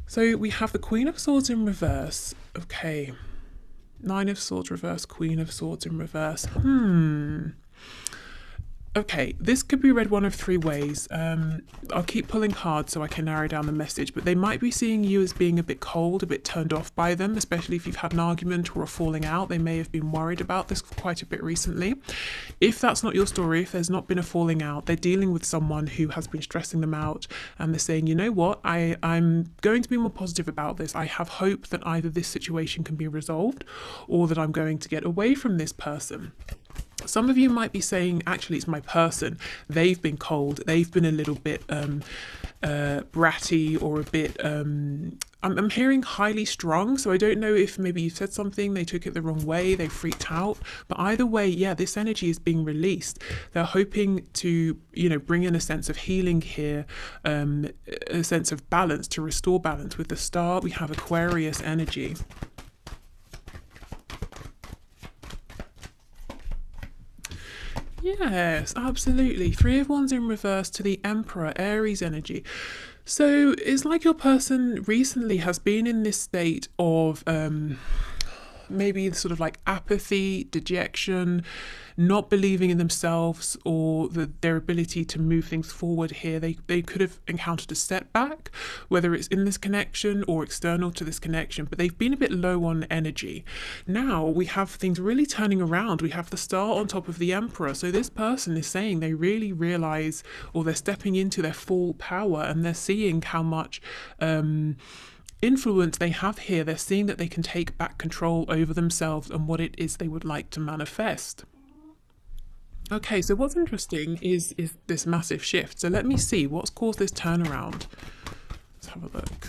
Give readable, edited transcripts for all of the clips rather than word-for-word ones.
So we have the Queen of Swords in reverse. Okay. Nine of Swords reverse, Queen of Swords in reverse. Okay, this could be read one of three ways. I'll keep pulling cards so I can narrow down the message, but they might be seeing you as being a bit cold, a bit turned off by them, especially if you've had an argument or a falling out. They may have been worried about this quite a bit recently. If that's not your story, if there's not been a falling out, they're dealing with someone who has been stressing them out, and they're saying, you know what, I'm going to be more positive about this. I have hope that either this situation can be resolved or that I'm going to get away from this person. Some of you might be saying, actually, it's my person. They've been cold. They've been a little bit bratty or a bit, I'm hearing highly strung. So I don't know if maybe you said something, they took it the wrong way, they freaked out. But either way, yeah, this energy is being released. They're hoping to, bring in a sense of healing here, a sense of balance, to restore balance. With the star, we have Aquarius energy. Yes, absolutely. Three of Wands in reverse to the Emperor, Aries energy. So it's like your person recently has been in this state of maybe sort of like apathy, dejection, not believing in themselves or their ability to move things forward here. They could have encountered a setback, whether it's in this connection or external to this connection, but they've been a bit low on energy. Now we have things really turning around. We have the star on top of the Emperor. So this person is saying they really realize, or they're stepping into their full power, and they're seeing how much influence they have here. They're seeing that they can take back control over themselves and what it is they would like to manifest. Okay, so what's interesting is this massive shift. So let me see what's caused this turnaround. Let's have a look.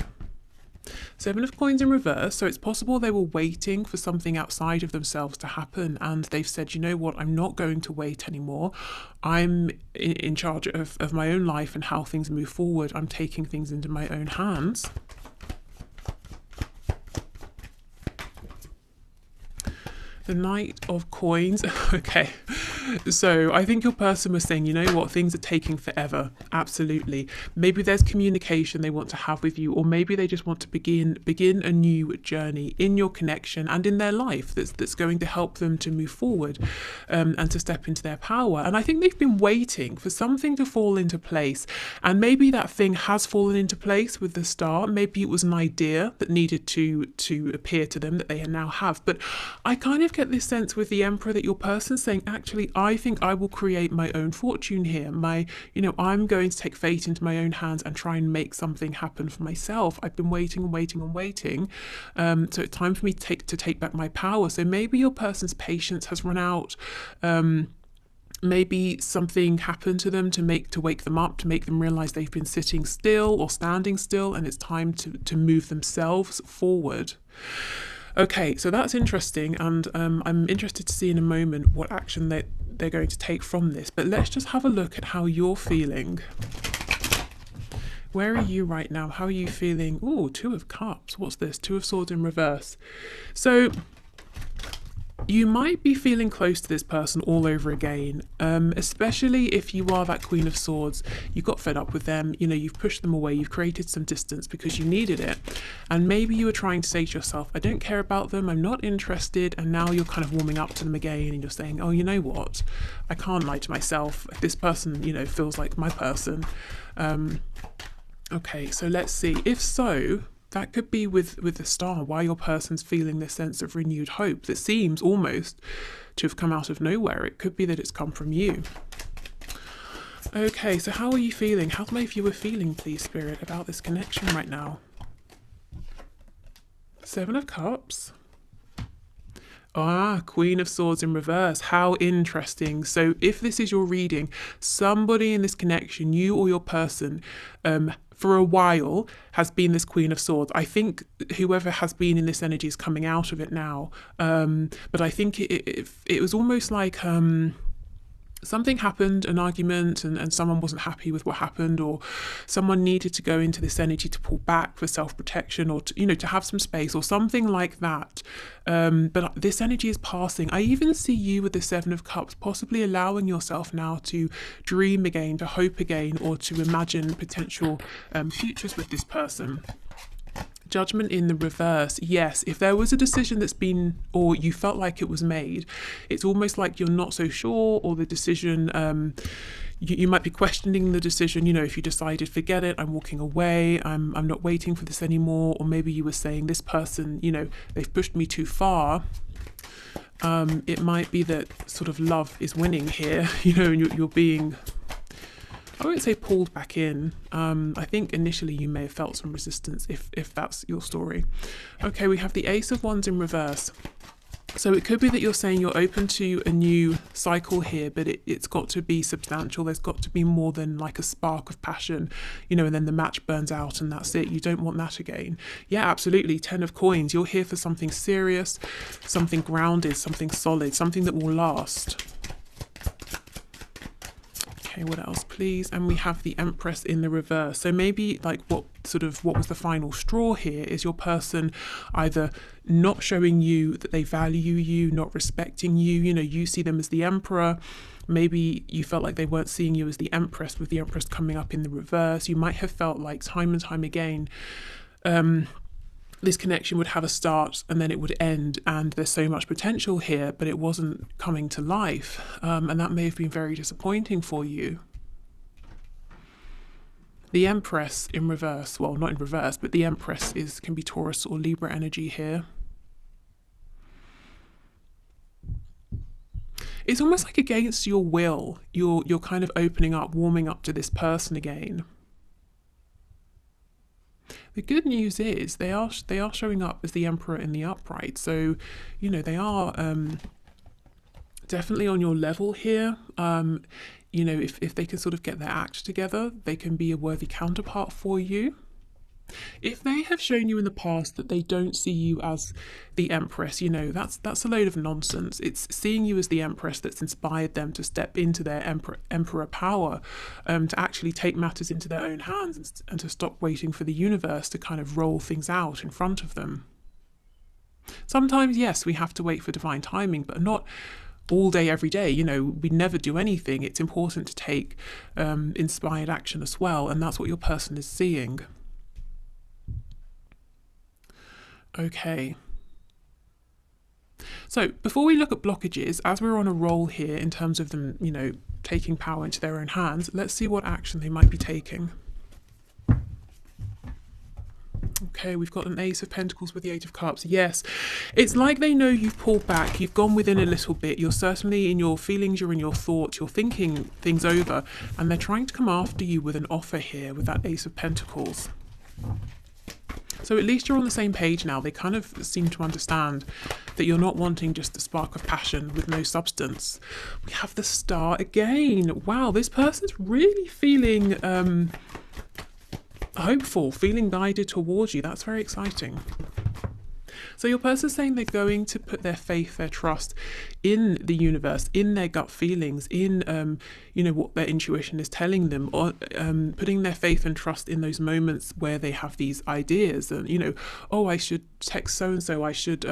Seven of Coins in reverse. So it's possible they were waiting for something outside of themselves to happen, and they've said, you know what, I'm not going to wait anymore. I'm in charge of my own life and how things move forward. I'm taking things into my own hands. The Knight of Coins. Okay, so I think your person was saying, you know what, things are taking forever. Absolutely. Maybe there's communication they want to have with you, or maybe they just want to begin a new journey in your connection and in their life that's going to help them to move forward and to step into their power. And I think they've been waiting for something to fall into place, and maybe that thing has fallen into place with the star. Maybe it was an idea that needed to appear to them that they now have. But I kind of get this sense with the Emperor that your person's saying, actually, I think I will create my own fortune here. I'm going to take fate into my own hands and try and make something happen for myself. I've been waiting and waiting and waiting. So it's time for me to take back my power. So maybe your person's patience has run out. Maybe something happened to them to wake them up, to make them realize they've been sitting still or standing still, and it's time to move themselves forward. Okay, so that's interesting, and I'm interested to see in a moment what action they're going to take from this. But let's just have a look at how you're feeling. Where are you right now? How are you feeling? Oh, Two of Cups. What's this? Two of Swords in reverse. So you might be feeling close to this person all over again, especially if you are that Queen of Swords. You got fed up with them, you've pushed them away, you've created some distance because you needed it. And maybe you were trying to say to yourself, I don't care about them, I'm not interested. And now you're kind of warming up to them again, and you're saying, oh, you know what? I can't lie to myself. This person, feels like my person. Okay, so let's see. If so, that could be with the star, why your person's feeling this sense of renewed hope that seems almost to have come out of nowhere. It could be that it's come from you. Okay, so how are you feeling? How many of you are feeling, please, Spirit, about this connection right now? Seven of Cups. Queen of Swords in reverse. How interesting. So if this is your reading, somebody in this connection, you or your person, for a while has been this Queen of Swords. I think whoever has been in this energy is coming out of it now. But I think it was almost like something happened, an argument, and someone wasn't happy with what happened, or someone needed to go into this energy to pull back for self-protection, or to have some space or something like that. But this energy is passing. I even see you with the Seven of Cups possibly allowing yourself now to dream again, to hope again, or to imagine potential futures with this person. Judgment in the reverse. Yes, if there was a decision that's been, or you felt like it was made, it's almost like you're not so sure, or the decision, you might be questioning the decision. You know, if you decided, forget it, I'm walking away, I'm not waiting for this anymore. Or maybe you were saying, this person, you know, they've pushed me too far. It might be that sort of love is winning here, you know, and you're being, I won't say pulled back in. I think initially you may have felt some resistance if that's your story. Okay, we have the Ace of Wands in reverse. So it could be that you're saying you're open to a new cycle here, but it's got to be substantial. There's got to be more than like a spark of passion, you know, and then the match burns out and that's it. You don't want that again. Yeah, absolutely. 10 of Coins. You're here for something serious, something grounded, something solid, something that will last. Okay, what else, please? And we have the Empress in the reverse. So maybe like what was the final straw here is your person either not showing you that they value you, not respecting you. You know, you see them as the Emperor. Maybe you felt like they weren't seeing you as the Empress, with the Empress coming up in the reverse. You might have felt like time and time again, this connection would have a start and then it would end, and there's so much potential here, but it wasn't coming to life, and that may have been very disappointing for you. The Empress in reverse, well, not in reverse, but the Empress can be Taurus or Libra energy here. It's almost like against your will, you're kind of opening up, warming up to this person again. The good news is they are showing up as the Emperor in the upright. So, you know, they are definitely on your level here. You know, if they can sort of get their act together, they can be a worthy counterpart for you. If they have shown you in the past that they don't see you as the Empress, you know, that's a load of nonsense. It's seeing you as the Empress that's inspired them to step into their emperor power, to actually take matters into their own hands and to stop waiting for the universe to kind of roll things out in front of them. Sometimes, yes, we have to wait for divine timing, but not all day, every day. You know, we never do anything. It's important to take inspired action as well, and that's what your person is seeing. Okay. So before we look at blockages, as we're on a roll here in terms of them, you know, taking power into their own hands, let's see what action they might be taking. Okay, we've got an Ace of Pentacles with the Eight of Cups. Yes, it's like they know you've pulled back, you've gone within a little bit, you're certainly in your feelings, you're in your thoughts, you're thinking things over, and they're trying to come after you with an offer here with that Ace of Pentacles. So at least you're on the same page now. They kind of seem to understand that you're not wanting just a spark of passion with no substance. We have the Star again. Wow, this person's really feeling hopeful, feeling guided towards you. That's very exciting. So your person's saying they're going to put their faith, their trust in the universe, in their gut feelings, in you know, what their intuition is telling them, or putting their faith and trust in those moments where they have these ideas and, you know, oh, I should text so-and-so, I should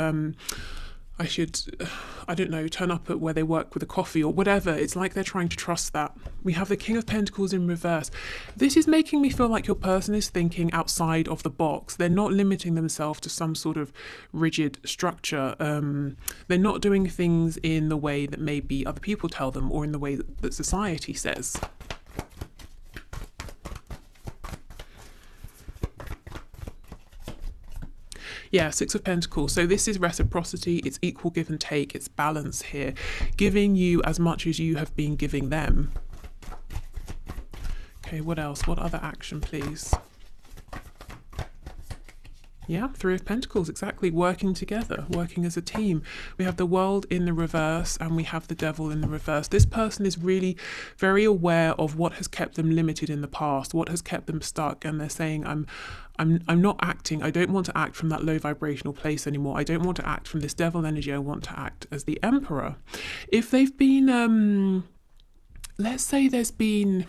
I don't know, turn up at where they work with a coffee or whatever. It's like they're trying to trust that. We have the King of Pentacles in reverse. This is making me feel like your person is thinking outside of the box. They're not limiting themselves to some sort of rigid structure. They're not doing things in the way that maybe other people tell them or in the way that society says. Yeah, Six of Pentacles. So this is reciprocity. It's equal give and take. It's balance here. Giving you as much as you have been giving them. Okay, what else? What other action, please? Yeah, Three of Pentacles, exactly. Working together, working as a team. We have the World in the reverse and we have the Devil in the reverse. This person is really very aware of what has kept them limited in the past, what has kept them stuck, and they're saying, I'm not acting. I don't want to act from that low vibrational place anymore. I don't want to act from this devil energy. I want to act as the Emperor. If they've been, let's say there's been,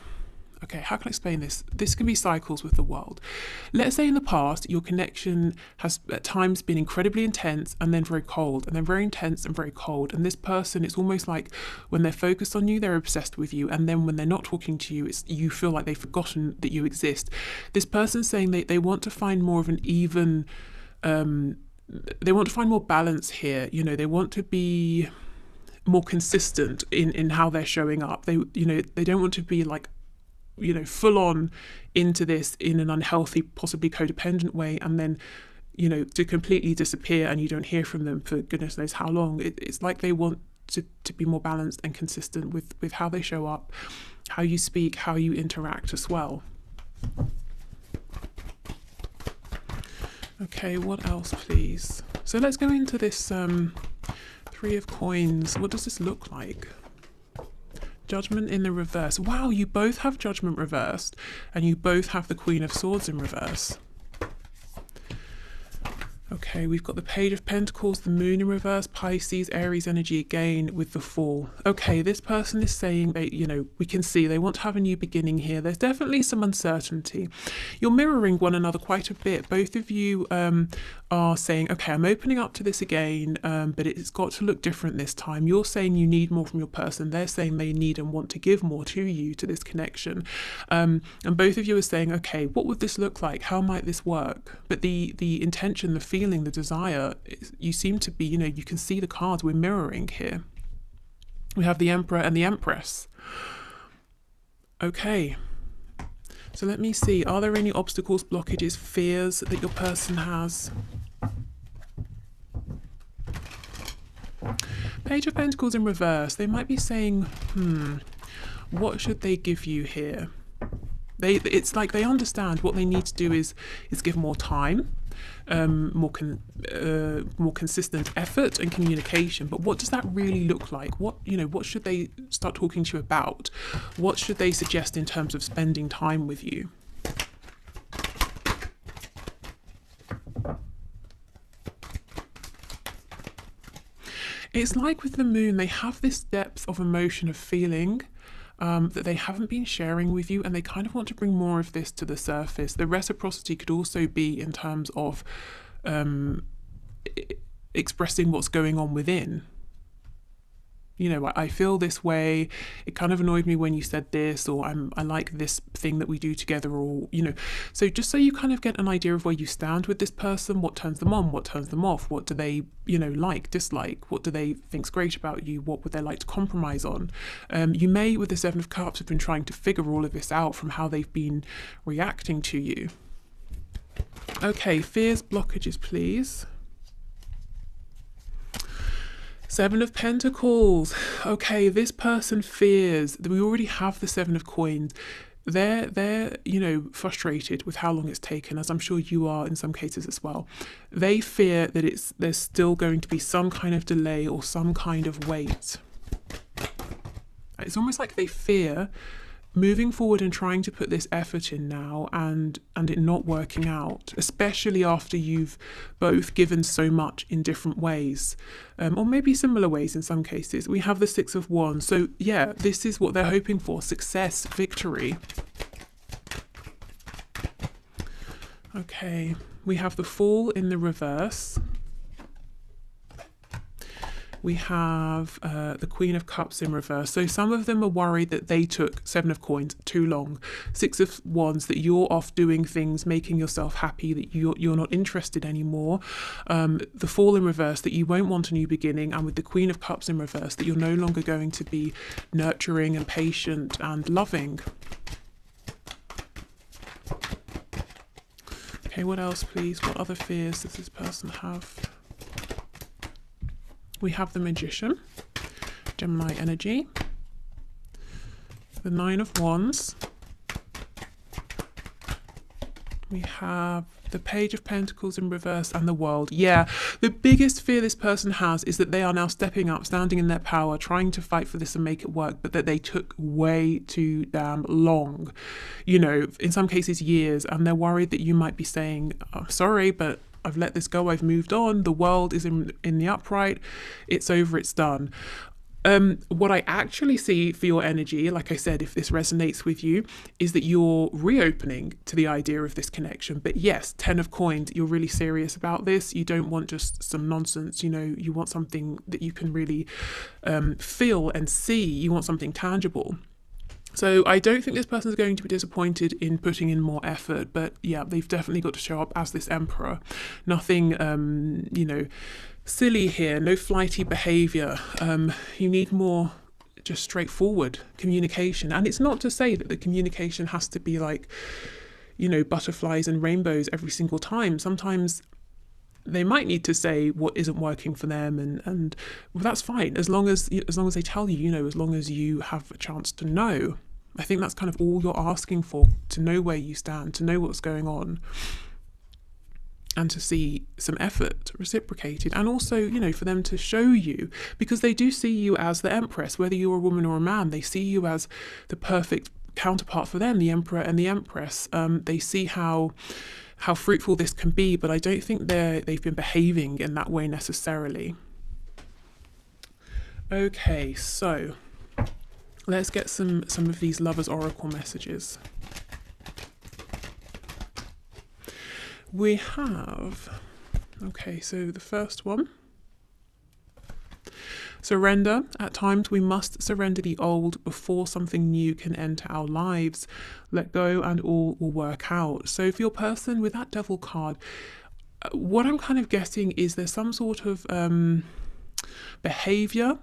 Okay, how can I explain this? This can be cycles with the world. Let's say in the past, your connection has at times been incredibly intense and then very cold, and then very intense and very cold. And this person, it's almost like when they're focused on you, they're obsessed with you. And then when they're not talking to you, you feel like they've forgotten that you exist. This person's saying they want to find more of an even, they want to find more balance here. You know, they want to be more consistent in how they're showing up. They don't want to be like, full on into this in an unhealthy, possibly codependent way, and then, to completely disappear and you don't hear from them for goodness knows how long. It's like they want to be more balanced and consistent with how they show up, how you speak, how you interact as well. Okay, what else, please? So let's go into this Three of Coins. What does this look like? Judgment in the reverse. Wow, you both have Judgment reversed and you both have the Queen of Swords in reverse. Okay, we've got the Page of Pentacles, the Moon in reverse, Pisces, Aries energy again with the Fool. Okay, this person is saying, we can see they want to have a new beginning here. There's definitely some uncertainty. You're mirroring one another quite a bit. Both of you are saying, okay, I'm opening up to this again, but it's got to look different this time. You're saying you need more from your person. They're saying they need and want to give more to you, to this connection. And both of you are saying, okay, what would this look like? How might this work? But the intention, the feeling, the desire, you seem to be, you can see the cards we're mirroring here. We have the Emperor and the Empress. Okay. So let me see, are there any obstacles, blockages, fears that your person has? Page of Pentacles in reverse. They might be saying, what should they give you here? It's like they understand what they need to do is give more time, more consistent effort and communication. But what does that really look like? What should they start talking to you about? What should they suggest in terms of spending time with you? It's like with the Moon, they have this depth of emotion, of feeling, that they haven't been sharing with you, and they kind of want to bring more of this to the surface. The reciprocity could also be in terms of expressing what's going on within. I feel this way, it kind of annoyed me when you said this, or I like this thing that we do together, or so just so you kind of get an idea of where you stand with this person, what turns them on, what turns them off, what do they like, dislike, what do they think's great about you, what would they like to compromise on. You may, with the Seven of Cups, have been trying to figure all of this out from how they've been reacting to you. Okay, fears, blockages, please. Seven of Pentacles. Okay, this person fears that we already have the Seven of Coins. They're frustrated with how long it's taken, as I'm sure you are in some cases as well. They fear that there's still going to be some kind of delay or some kind of wait. It's almost like they fear moving forward and trying to put this effort in now and it not working out, especially after you've both given so much in different ways, or maybe similar ways in some cases. We have the Six of Wands. So yeah, this is what they're hoping for: success, victory. Okay, we have the Fool in the reverse. We have the Queen of Cups in reverse. So some of them are worried that they took Seven of Coins too long. Six of Wands, that you're off doing things, making yourself happy, that you're not interested anymore. The Fool in reverse, that you won't want a new beginning. And with the Queen of Cups in reverse, that you're no longer going to be nurturing and patient and loving. Okay, what else, please? What other fears does this person have? We have the Magician, Gemini energy, the Nine of Wands. We have the Page of Pentacles in reverse and the World. Yeah, the biggest fear this person has is that they are now stepping up, standing in their power, trying to fight for this and make it work, but that they took way too damn long. In some cases years, and they're worried that you might be saying, oh, sorry, but I've let this go, I've moved on, the world is in the upright, it's over, it's done. What I actually see for your energy, like I said, if this resonates with you, is that you're reopening to the idea of this connection. But yes, 10 of coins, you're really serious about this. You don't want just some nonsense, you know, you want something that you can really feel and see. You want something tangible. So I don't think this person is going to be disappointed in putting in more effort, but yeah, they've definitely got to show up as this emperor. Nothing, you know, silly here, no flighty behavior. You need more just straightforward communication. And it's not to say that the communication has to be like, you know, butterflies and rainbows every single time. Sometimes they might need to say what isn't working for them, and well, that's fine as long as they tell you, you know, as long as you have a chance to know. I think that's kind of all you're asking for, to know where you stand, to know what's going on, and to see some effort reciprocated, and also, you know, for them to show you, because they do see you as the empress, whether you're a woman or a man. They see you as the perfect counterpart for them, the emperor and the empress. They see how fruitful this can be, but I don't think they've been behaving in that way necessarily. Okay, so let's get some of these lovers oracle messages. We have, okay, so the first one, surrender. At times we must surrender the old before something new can enter our lives. Let go and all will work out. So for your person with that devil card, what I'm kind of getting is there's some sort of behavior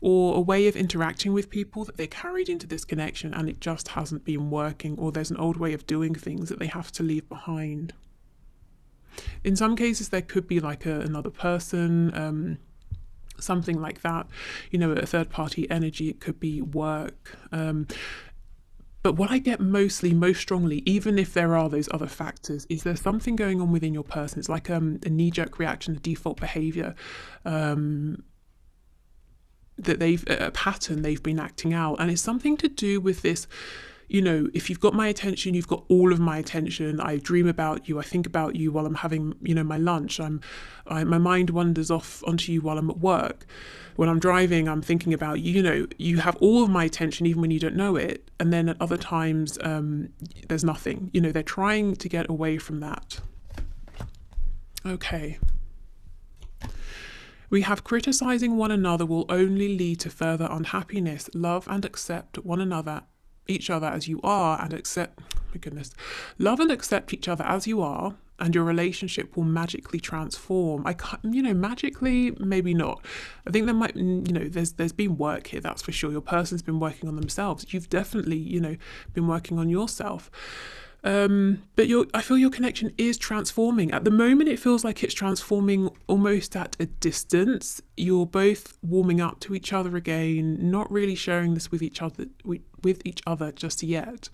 or a way of interacting with people that they carried into this connection and it just hasn't been working, or there's an old way of doing things that they have to leave behind. In some cases there could be like another person, something like that, you know, a third party energy. It could be work. But what I get most strongly, even if there are those other factors, is there's something going on within your person. It's like a knee-jerk reaction, a default behavior, that a pattern they've been acting out. And it's something to do with this, you know, if you've got my attention, you've got all of my attention. I dream about you. I think about you while I'm having, you know, my lunch. My mind wanders off onto you while I'm at work. When I'm driving, I'm thinking about you. You know, you have all of my attention even when you don't know it. And then at other times, there's nothing. You know, they're trying to get away from that. Okay. We have criticizing one another will only lead to further unhappiness. Love and accept one another, each other as you are, and accept, my goodness, love and accept each other as you are, and your relationship will magically transform. I can't, you know, magically, maybe not. I think there might, you know, there's been work here, that's for sure. Your person's been working on themselves. You've definitely, you know, been working on yourself. But I feel your connection is transforming. At the moment, it feels like it's transforming almost at a distance. You're both warming up to each other again, not really sharing this with each other just yet.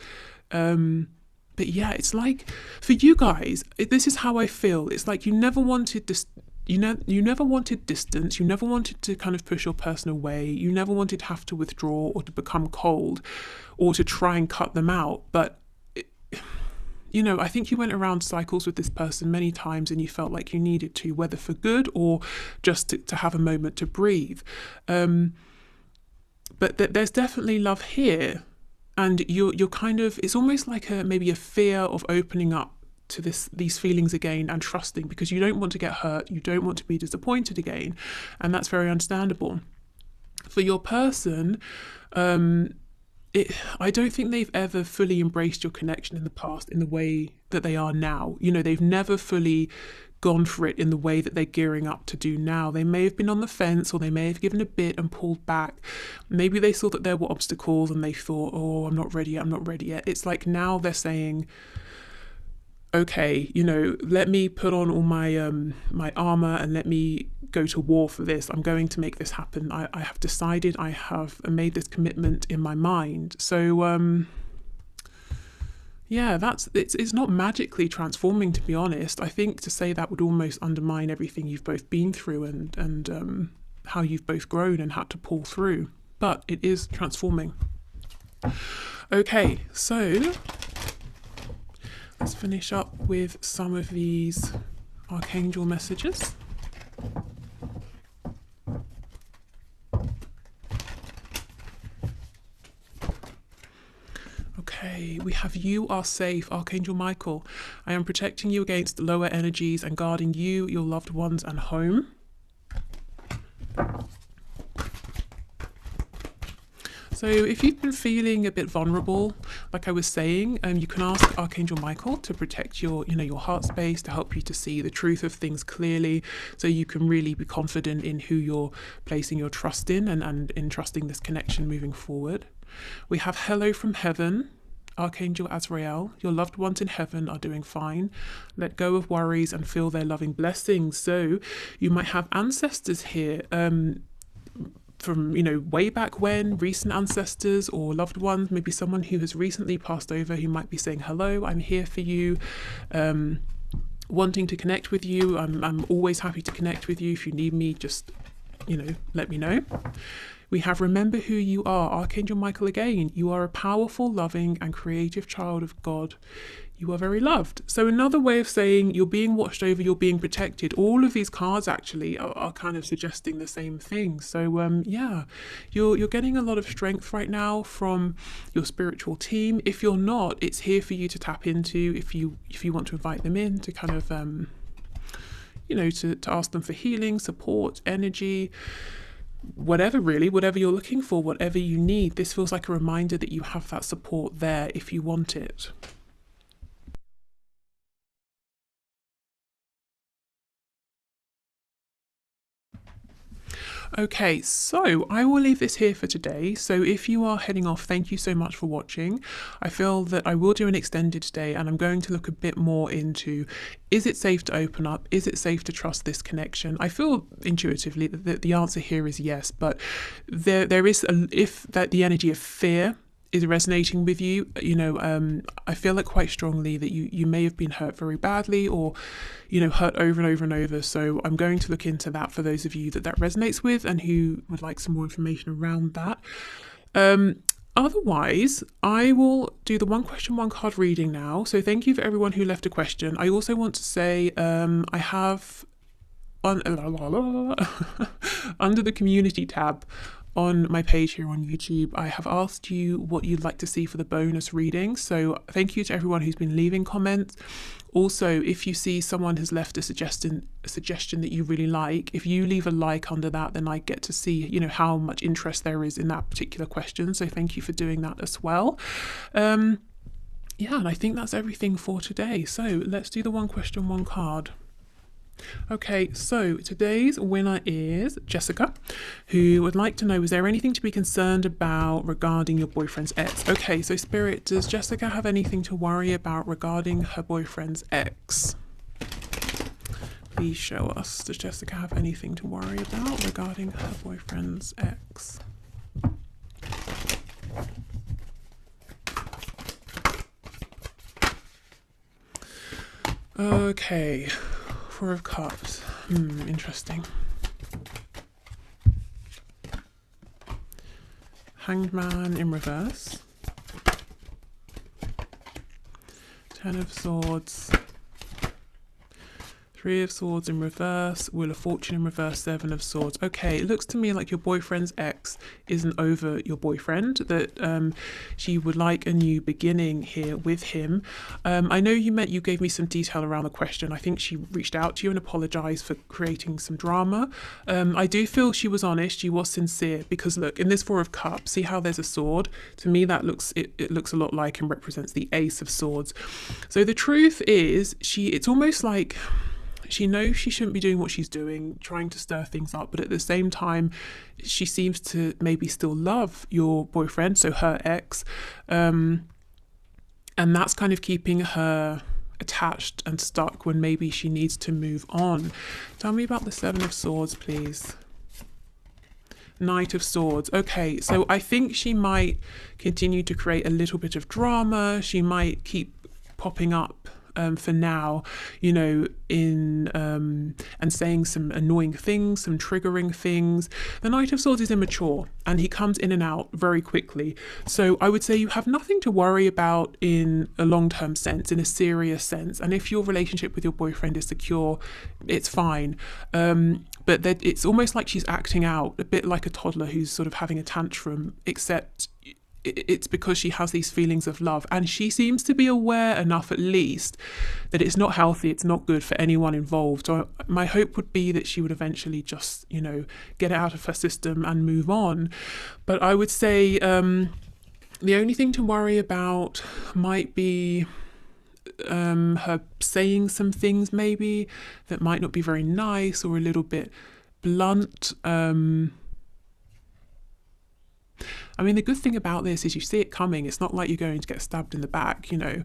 But yeah, it's like for you guys, this is how I feel. It's like you never wanted this. You never wanted distance. You never wanted to kind of push your person away. You never wanted to have to withdraw or to become cold or to try and cut them out. But you know, I think you went around cycles with this person many times and you felt like you needed to, whether for good or just to have a moment to breathe. But there's definitely love here. And you're kind of, it's almost like maybe a fear of opening up to these feelings again and trusting, because you don't want to get hurt. You don't want to be disappointed again. And that's very understandable. For your person, I don't think they've ever fully embraced your connection in the past in the way that they are now. You know, they've never fully gone for it in the way that they're gearing up to do now. They may have been on the fence, or they may have given a bit and pulled back. Maybe they saw that there were obstacles and they thought, oh, I'm not ready yet. It's like now they're saying, okay, you know, let me put on all my my armor and let me go to war for this. I'm going to make this happen. I have decided, I have made this commitment in my mind. So yeah, it's not magically transforming, to be honest. I think to say that would almost undermine everything you've both been through and how you've both grown and had to pull through. But it is transforming. Okay, so let's finish up with some of these archangel messages. have you are safe, Archangel Michael. I am protecting you against lower energies and guarding you, your loved ones, and home. So if you've been feeling a bit vulnerable, like I was saying, you can ask Archangel Michael to protect your, your heart space, to help you to see the truth of things clearly, so you can really be confident in who you're placing your trust in, and in trusting this connection moving forward. We have hello from heaven, Archangel Azrael. Your loved ones in heaven are doing fine. Let go of worries and feel their loving blessings. So you might have ancestors here, from way back when, recent ancestors or loved ones, maybe someone who has recently passed over, who might be saying hello, I'm here for you, wanting to connect with you. I'm always happy to connect with you. If you need me, just let me know. We have remember who you are, Archangel Michael again. You are a powerful, loving and creative child of God. You are very loved. So another way of saying you're being watched over, you're being protected. All of these cards actually are kind of suggesting the same thing. So yeah, you're getting a lot of strength right now from your spiritual team. If you're not, it's here for you to tap into. If you want to invite them in to kind of to ask them for healing, support, energy, whatever you're looking for, whatever you need. This feels like a reminder that you have that support there if you want it. Okay, so I will leave this here for today. So if you are heading off, thank you so much for watching. I feel that I will do an extended stay, and I'm going to look a bit more into, is it safe to open up? Is it safe to trust this connection? I feel intuitively that the answer here is yes, but there is, if the energy of fear is resonating with you, I feel it quite strongly that you may have been hurt very badly, or hurt over and over and over. So I'm going to look into that for those of you that resonates with and who would like some more information around that. Otherwise, I will do the one question, one card reading now. So thank you for everyone who left a question. I also want to say I have under the community tab on my page here on YouTube, I have asked you what you'd like to see for the bonus reading. So thank you to everyone who's been leaving comments. Also, if you see someone has left a suggestion that you really like, if you leave a like under that, then I get to see, how much interest there is in that particular question. So thank you for doing that as well. Yeah, and I think that's everything for today. So let's do the one question, one card. Okay, so today's winner is Jessica, who would like to know, is there anything to be concerned about regarding your boyfriend's ex? Okay, so Spirit, does Jessica have anything to worry about regarding her boyfriend's ex? Please show us. Does Jessica have anything to worry about regarding her boyfriend's ex? Okay. Four of Cups. Interesting. Hanged Man in reverse. Ten of Swords. Three of Swords in reverse, Wheel of Fortune in reverse, Seven of Swords. Okay, it looks to me like your boyfriend's ex isn't over your boyfriend, that she would like a new beginning here with him. I know you gave me some detail around the question. I think she reached out to you and apologized for creating some drama. I do feel she was honest, she was sincere, because look, in this Four of Cups, see how there's a sword? To me, that looks it looks a lot like and represents the Ace of Swords. So the truth is, it's almost like she knows she shouldn't be doing what she's doing, trying to stir things up, but at the same time, she seems to maybe still love your boyfriend, so her ex, and that's kind of keeping her attached and stuck when maybe she needs to move on. Tell me about the Seven of Swords, please. Knight of Swords. Okay, so I think she might continue to create a little bit of drama. She might keep popping up for now, and saying some annoying things, some triggering things. The Knight of Swords is immature and he comes in and out very quickly. So I would say you have nothing to worry about in a long-term sense, in a serious sense. And if your relationship with your boyfriend is secure, it's fine. But it's almost like she's acting out, a bit like a toddler who's sort of having a tantrum, except it's because she has these feelings of love, and she seems to be aware enough, at least, that it's not healthy, it's not good for anyone involved. So my hope would be that she would eventually just, you know, get it out of her system and move on. But I would say the only thing to worry about might be her saying some things maybe that might not be very nice or a little bit blunt. I mean, the good thing about this is you see it coming. It's not like you're going to get stabbed in the back, you know.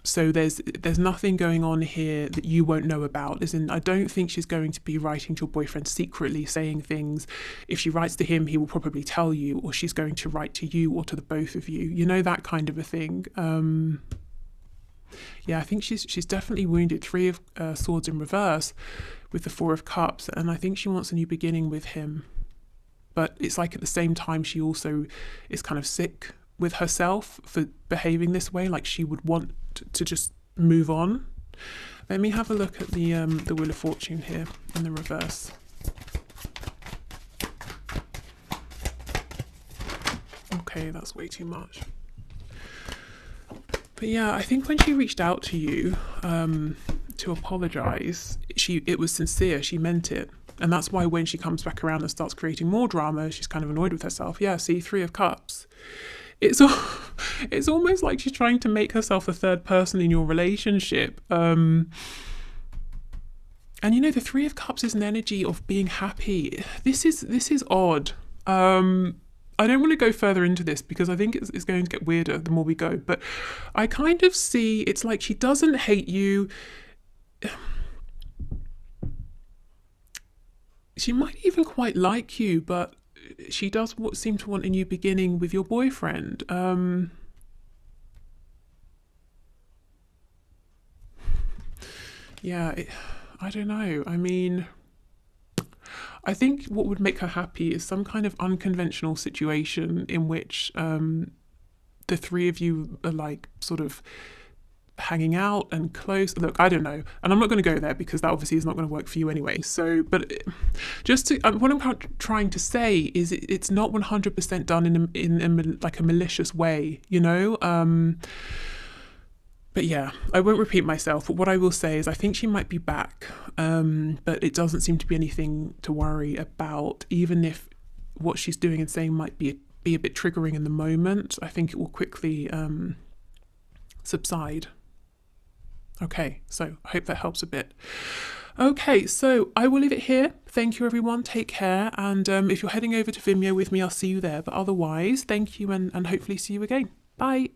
So there's nothing going on here that you won't know about. As in, I don't think she's going to be writing to your boyfriend secretly, saying things. If she writes to him, he will probably tell you, or she's going to write to you or to the both of you. You know, that kind of a thing. Yeah, I think she's definitely wounded. 3 of Swords in reverse with the 4 of Cups, and I think she wants a new beginning with him. But it's like at the same time she also is kind of sick with herself for behaving this way. Like she would want to just move on. Let me have a look at the Wheel of Fortune here in the reverse. Okay, that's way too much. But yeah, I think when she reached out to you to apologise, it was sincere. She meant it. And that's why when she comes back around and starts creating more drama, she's kind of annoyed with herself. Yeah, see, 3 of Cups. It's almost like she's trying to make herself the third person in your relationship. And you know, the 3 of Cups is an energy of being happy. This is odd. I don't want to go further into this because I think it's going to get weirder the more we go. But I kind of see it's like she doesn't hate you. She might even quite like you, but she does seem to want a new beginning with your boyfriend. Yeah, I don't know. I mean, I think what would make her happy is some kind of unconventional situation in which the 3 of you are like sort of hanging out and close. Look, I don't know, and I'm not going to go there because that obviously is not going to work for you anyway. So, but just to what I'm trying to say is it's not 100% done in like a malicious way, you know. But yeah, I won't repeat myself. But what I will say is I think she might be back, but it doesn't seem to be anything to worry about. Even if what she's doing and saying might be a bit triggering in the moment, I think it will quickly subside. Okay, so I hope that helps a bit. Okay, so I will leave it here. Thank you, everyone. Take care. And if you're heading over to Vimeo with me, I'll see you there. But otherwise, thank you and hopefully see you again. Bye.